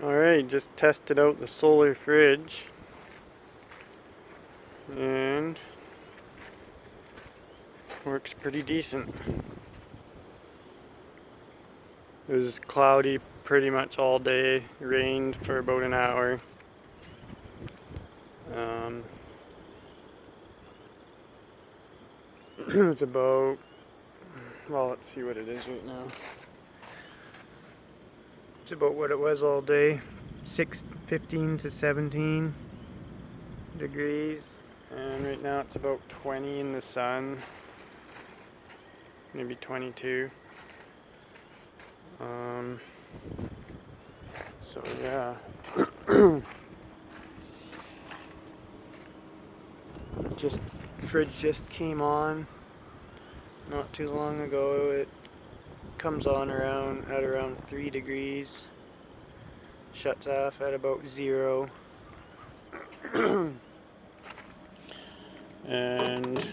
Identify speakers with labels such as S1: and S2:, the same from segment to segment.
S1: Alright, just tested out the solar fridge and works pretty decent. It was cloudy pretty much all day, rained for about an hour. It's about, well, let's see what it is right now. It's about what it was all day, 15 to 17 degrees, and right now it's about 20 in the sun, maybe 22. So yeah. Fridge just came on not too long ago. It comes on at around 3 degrees, shuts off at about 0. And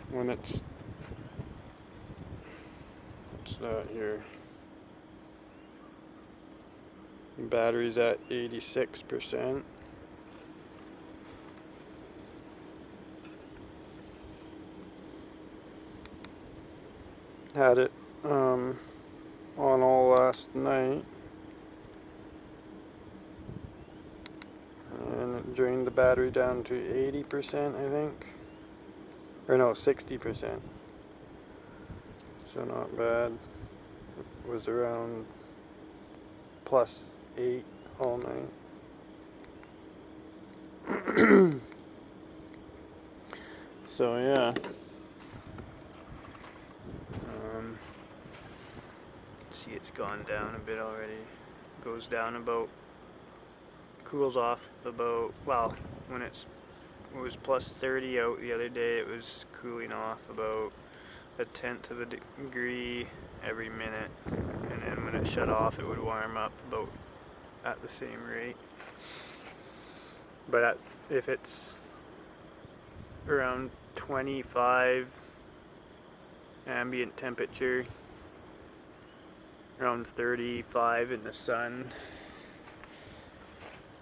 S1: when it's, what's that here? Battery's at 86%. Had it on all last night, and it drained the battery down to 80%, I think, or no, 60%. So not bad. It was around +8 all night. So yeah. See, it's gone down a bit already. Goes down about, cools off about, well, when it was +30 out the other day, it was cooling off about 1/10 of a degree every minute, and then when it shut off it would warm up about at the same rate. But if it's around 25 ambient temperature, around 35 in the sun,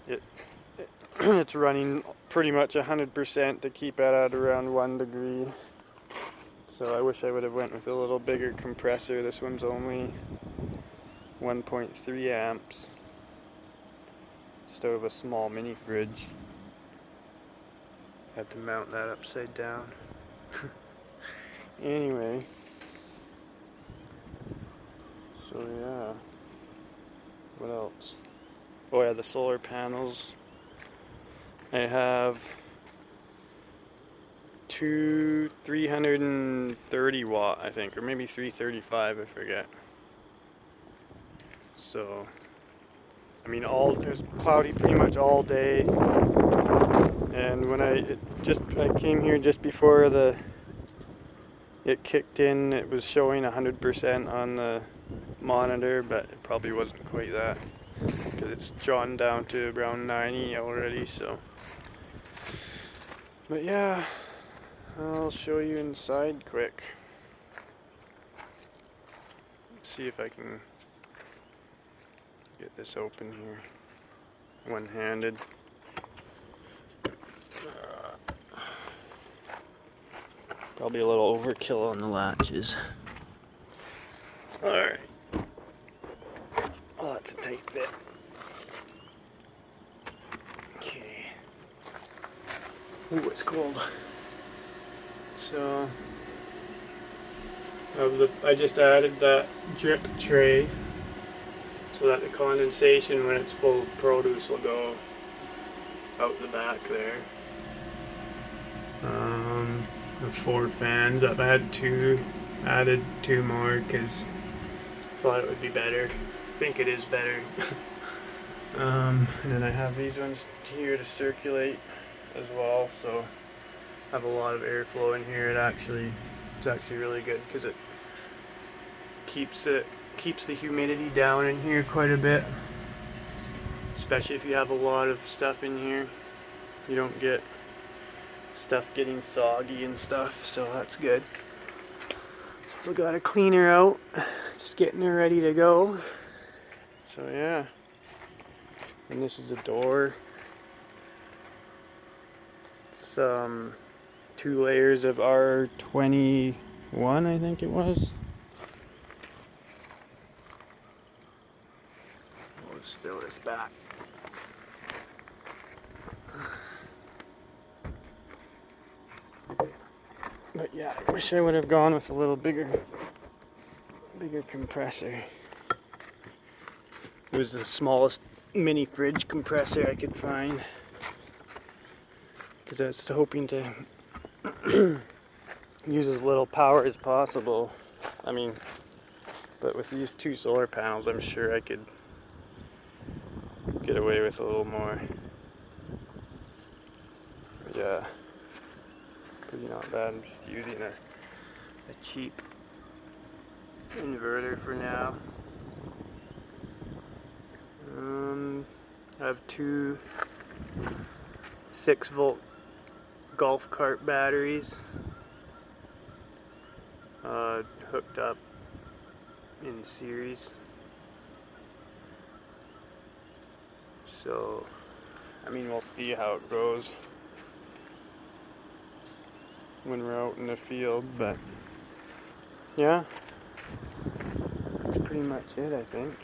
S1: it's running pretty much 100% to keep it at around 1 degree. So I wish I would have went with a little bigger compressor. This one's only 1.3 amps, just out of a small mini fridge. Had to mount that upside down. Anyway, so yeah, what else? Oh yeah, the solar panels. I have two 330 watt, I think, or maybe 335, I forget. So, I mean, it was cloudy pretty much all day, and when I came here just before it kicked in, it was showing 100% on the monitor, but it probably wasn't quite that, because it's drawn down to around 90 already. So, but yeah, I'll show you inside quick. Let's see if I can get this open here one-handed. Probably a little overkill on the latches. Alright. Oh, that's a tight bit. Okay. Ooh, it's cold. So, I just added that drip tray so that the condensation, when it's full of produce, will go out the back there. The 4 fans, I've added 2 more because I thought it would be better. I think it is better. And then I have these ones here to circulate as well, so I have a lot of airflow in here. It's actually really good because it keeps the humidity down in here quite a bit, especially if you have a lot of stuff in here. You don't get stuff getting soggy and stuff, so that's good. Still got to clean her out, just getting her ready to go. So yeah, and this is the door. It's 2 layers of R21, I think it was. We'll just throw this back. But yeah, I wish I would have gone with a little bigger compressor. It was the smallest mini fridge compressor I could find, because I was hoping to use as little power as possible. I mean, but with these 2 solar panels, I'm sure I could get away with a little more. But yeah, pretty not bad. I'm just using a cheap inverter for now. I have 2 6-volt golf cart batteries hooked up in series. So, I mean, we'll see how it goes when we're out in the field, but yeah, that's pretty much it, I think.